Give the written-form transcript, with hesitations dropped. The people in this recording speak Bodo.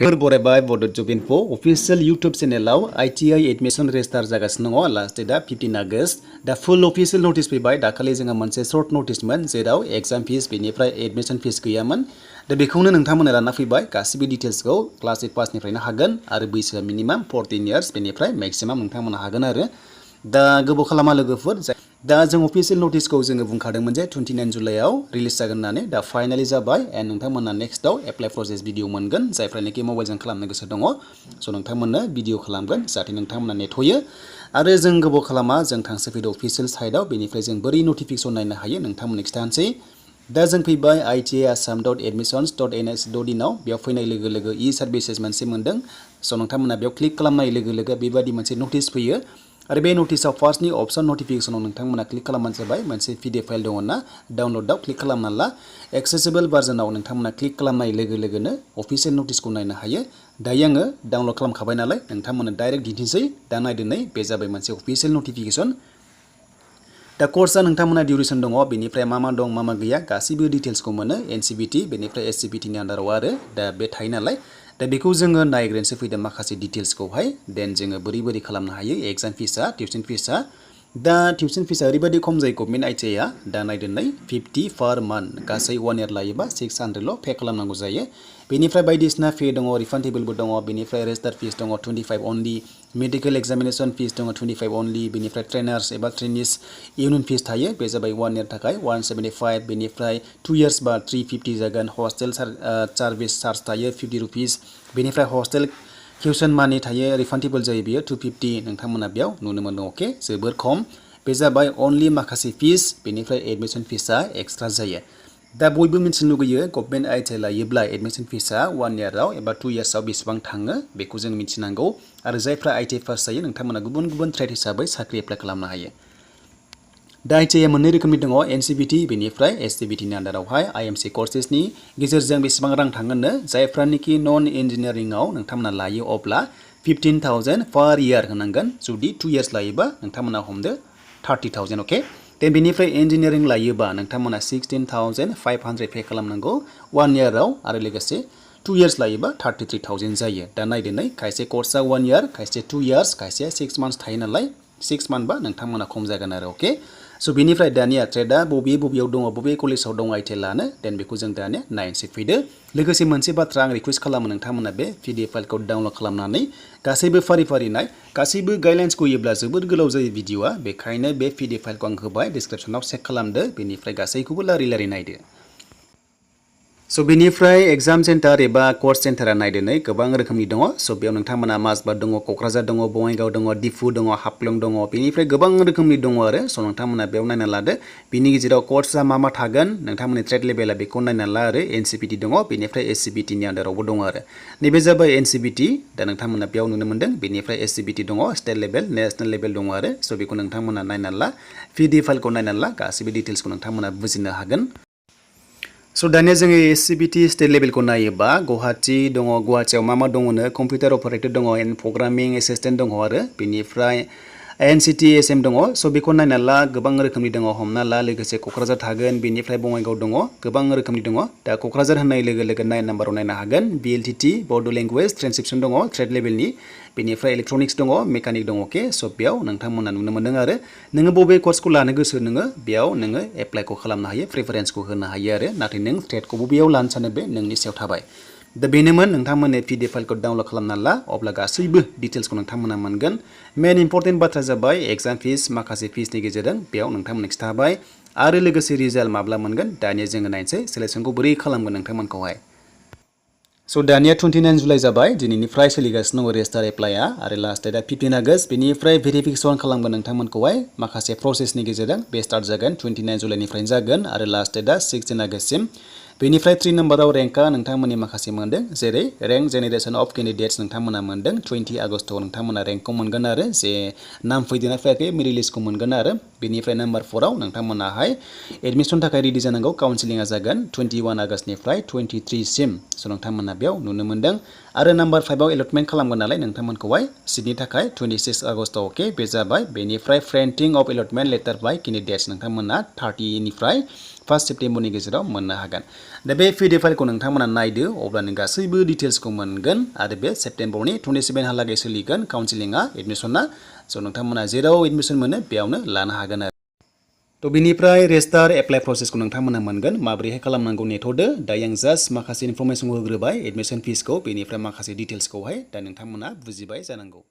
बरायबाय बड' जब इनफो अफिशियल यूट्यूब चेनेलाव ITI एडमिशन रेजिस्टार जागासिनो दङ लास्ट डेटआ 15 आगस्ट दा फुल अफिशियल नटिस फैबाय दाखालि जोंहा मोनसे शर्ट नटिसमोन जेराव एग्जाम फिस बेनिफ्राय एडमिशन फिस गैयामोन दा बेखौनो नोंथांमोना लाना फैबाय गासिबो डिटेल्सखौ क्लास 8 पासनिफ्रायनो हागोन आरो बैसोआ मिनिमाम 14 इयार्स बेनिफ्राय मैक्सिमाम नोंथांमोना हागोन आरो दा गोबाव खालामा लोगोफोर दा जों अफिशियल नटिसखौ जोङो बुंखादोंमोन जे 29 जुलाइआव रिलिज जागोन होननानै दा फाइनाली जाबाय एन्ड नोंथांमोना नेक्स्टआव एप्लाइ प्रसेस भिडिअ मोनगोन जायफ्रानोखि मबाइलजों खालामनो गोसो दङ स' नोंथांमोननो भिडिअ खालामगोन जाहाथे नोंथांमोना नेथ'यो आरो जों गोबाव खालामा जों थांसै फैदो अफिशियल साइटआव बेनिफ्राय जों बोरै नटिफिकेसन नायनो हायो नोंथांमोननो खिथानोसै दा जों फैबाय ITI-assam.admissions.in आव बेयाव फैनाय लोगो लोगो इ सार्भिसेस मोनसे मोनदों स' नोंथांमोना बेयाव क्लिक खालामनाय लोगो लोगो बेबादि मोनसे नटिस फैयो आरो बे नटिसआव फार्स्टनि अपसन नटिफिकेसनाव नोंथांमोना क्लिक खालामबानो जाबाय मोनसे PDF फाइल दङ ना डाउनल'डआव क्लिक खालामना ला एक्सेसिबल भार्जनाव नोंथांमोना क्लिक खालामनाय लोगो लोगोनो अफिशियल नटिसखौ नायनो हायो दायो आङो डाउनल'ड खालामखाबाय नालाय नोंथांमोना डाइरेक्ट दिन्थिसै दा नायदो नै बे जाबाय मोनसे अफिशियल नटिफिकेसन दा कर्सआ नोंथांमोना डिउरेसन दङ बेनिफ्राय मा दं मा गैया गासिबो डिटेल्सखौ मोनो NCBT बेनिफ्राय SCBT नि आन्डाराव आरो दा बे थायो नालाय दा बेखौ जोङो नायग्रोनोसै फैदों माखासे डिटेल्सखौहाय देन जोङो बोरै खालामनो हायो एग्जाम फिसा टिउसन फिसा दा टिउसन फिसा ओरैबायदि खम जायो गभर्नमेन्ट ITI आ दा नायदो नै 50 पार मान्थ गासै 1 इयार लायोबा 600 ल' पे खालामनांगौ जायो बेनिफ्राय बायदिसिना फे दङ रिफान्डेबलबो दङ बेनिफ्राय रेजिस्टार फिस दङ 25 अनलि मेडिकेल एग्जामिनेशन फिस दङ 25 अनलि बेनिफ्राय ट्रेनार्स एबा ट्रेनिस इउनियन फिस थायो बे जाबाय 1 इयार थाखाय 175 बेनिफ्राय 2 इयार्स बा 350 जागोन हस्टेल सार्भिस चार्ज थायो 50 रुपिस बेनिफ्राय हस्टेल टिउसन मानि थायो रिफान्डेबल जायो बियो 250 नोंथांमोना बेयाव नुनो मोनो अके जोबोर खम बे जाबाय अनलि माखासे फिस बेनिफ्राय एडमिशन फिसआ एक्सट्रा जायो दा बयबो मिथिनो लुगैयो गभर्नमेन्ट ITI लायोब्ला एडमिशन फिसआ 1 इयाराव एबा 2 इयार्सआव बेसेबां थाङो बेखौ जों मिथिनांगौ आरो जायफ्रा ITI पास जायो नोंथांमोना गुबुन ट्रेड हिसाबै साख्रि एप्लाइ खालामनो हायो दा ITI आ मोननै रोखोमनि दङ NCBT बेनिफ्राय SCBT नि आन्डारावहाय IMC कर्सेसनि गेजेरजों बेसेबां रां थाङोनो जायफ्रानोखि नन इन्जिनियारिंआव नोंथांमोना लायो अब्ला 15,000 पार इयार होनांगोन जुदि 2 इयार्स लायोबा नोंथांमोना हमदो 30,000 अके देन बेनिफ्राय इन्जिनियारिं लायोबा नोंथांमोना 16,500 पे खालामनांगौ 1 इयाराव आरो लोगोसे 2 इयार्स लायोबा 33,000 जायो दा नायदो नै खायसे कर्सआ 1 इयार खायसे 2 इयार्स खायसे 6 मान्थ्स थायो नालाय 6 मान्थ बा नोंथांमोना खम जागोन आरो अके स' बेनिफ्राय दानिया ट्रेडआ बबेयाव दङ बबे कलेजाव दङ ITI लानो देन बेखौ जों दानिया नायनोसै फैदो लोगोसे मोनसे बाथ्रा आं रिक्वेस्ट खालामो नोंथांमोना बे PDF फाइलखौ डाउनल'ड खालामनानै गासैबो फारि नाय गासैबो गाइडलाइन्सखौ होयोब्ला जोबोद गोलाव जायो भिडिअआ बेखायनो बे PDF फाइलखौ आं होबाय डिसक्रिप्सनाव चेक खालामदो बेनिफ्राय गासैखौबो लारि नायदो स' बेनिफ्राय एग्जाम सेन्टार एबा कर्स सेन्टारा नायदो नै गोबां रोखोमनि दङ स' बेयाव नोंथांमोना माजबाद दङ क'क्राझार दङ बङाइगाव दङ दिफु दङ हाफ्लं दङ बेनिफ्राय गोबां रोखोमनि दङ आरो स' नोंथांमोना बेयाव नायना लादो बिनि गेजेराव कर्सआ मा थागोन नोंथांमोननि ट्रेड लेभेला बेखौ नायना ला आरो NCBT दङ बेनिफ्राय SCBT नि आन्डारावबो दङ आरो नैबे जाबाय NCBT दा नोंथांमोना बेयाव नुनो मोनदों बेनिफ्राय SCBT दङ स्टेट लेभेल नेसनेल लेभेल दङ आरो स' बेखौ नोंथांमोना नायना ला PDF फाइलखौ नायना ला गासैबो डिटेल्सखौ नोंथांमोना बुजिनो हागोन स' दानिया जोङो SCBT स्टेट लेभेलखौ नायोबा गुवाहाटि दङ गुवाहाटियाव मा दङनो कम्पिउटार अपारेटर दङ एन्ड प्रग्रामिं एसिस्टेन्ट दङ आरो बेनिफ्राय NCT SM दङ स' बेखौ नायना ला गोबां रोखोमनि दङ हमना ला लोगोसे क'क्राझार थागोन बेनिफ्राय बङाइगाव दङ गोबां रोखोमनि दङ दा क'क्राझार होननाय लोगो 9 नाम्बाराव नायनो हागोन BLTT बड' लेंगुवेज ट्रान्सक्रिप्सन दङ ट्रेड लेभेलनि बेनिफ्राय इलेक्ट्रनिक्स दङ मेकानिक दङ अके स' बेयाव नोंथांमोना नुनो मोनदों आरो नोङो बबे कर्सखौ लानो गोसो नोङो बेयाव नोङो एप्लाइखौ खालामनो हायो प्रेफारेन्सखौ होनो हायो आरो नाथाय नों ट्रेडखौ बबेयाव लानो सानो बे नोंनि सायाव थाबाय दा बेनोमोन नोंथांमोननि PDF फाइलखौ डाउनल'ड खालामना ला अब्ला गासैबो डिटेल्सखौ नोंथांमोना मोनगोन मेन इम्परटेन्ट बाथ्रा जाबाय एग्जाम फिस माखासे फिसनि गेजेरजों बेयाव नोंथांमोननो खिथाबाय आरो लोगोसे रिजाल्ट माब्ला मोनगोन दानिया जोङो नायनोसै सेलेक्सनखौ बोरै खालामगोन नोंथांमोनखौहाय स' दानिया 29 जुलाइ जाबाय दिनैनिफ्राय सोलिगासिनो दङ रेजिस्टार एप्लाइआ आरो लास्ट डेटआ 15 आगस्ट बेनिफ्राय भेरिफिकेसन खालामगोन नोंथांमोनखौहाय माखासे प्रसेसनि गेजेरजों बे स्टार्ट जागोन 29 जुलाइनिफ्रायनो जागोन आरो लास्ट डेटआ 16 आगस्टसिम बेनिफ्राय 3 नाम्बाराव रेंकआ नोंथांमोननि माखासे मोनदों जेरै रेंक जेनेरेसन अफ केन्डिडेट्स नोंथांमोना मोनदों 20 आगस्टआव नोंथांमोना रेंकखौ मोनगोन आरो जे नाम फैदोंना फैयाखै मेरिट लिस्टखौ मोनगोन आरो बेनिफ्राय नाम्बार 4आव नोंथांमोनाहाय एडमिसन थाखाय रेडि जानांगौ काउन्सिलिंआ जागोन 21 आगस्टनिफ्राय 23 सिम स' नोंथांमोना बेयाव नुनो मोनदों आरो नाम्बार 5आव एलटमेन्ट खालामगोन नालाय नोंथांमोनखौहाय सिटनि थाखाय 26 आगस्टआव अके बे जाबाय बेनिफ्राय प्रिन्टिं अफ एलटमेन्ट लेटार बाय केन्डिडेट्स नोंथांमोना 30 निफ्राय 1 सेप्टेम्बरनि गेजेराव मोननो हागोन। दा बे PDF फाइलखौ नोंथांमोना नायदो अब्लानो गासैबो डिटेल्सखौ मोनगोन आरो बे सेप्टेम्बरनि 27 हालागै सोलिगोन काउन्सिलिंआ एडमिसना स' नोंथांमोना जेराव एडमिसन मोनो बेयावनो लानो हागोन आरो। थ' बिनिफ्राय रेजिस्टार एप्लाइ प्रसेसखौ नोंथांमोना मोनगोन माबोरैहाय खालामनांगौ नेथ'दो दायो आं जास्ट माखासे इनफरमेसनखौ होग्रोबाय एडमिसन फिसखौ बेनिफ्राय माखासे डिटेल्सखौहाय दा नोंथांमोना बुजिबाय जानांगौ।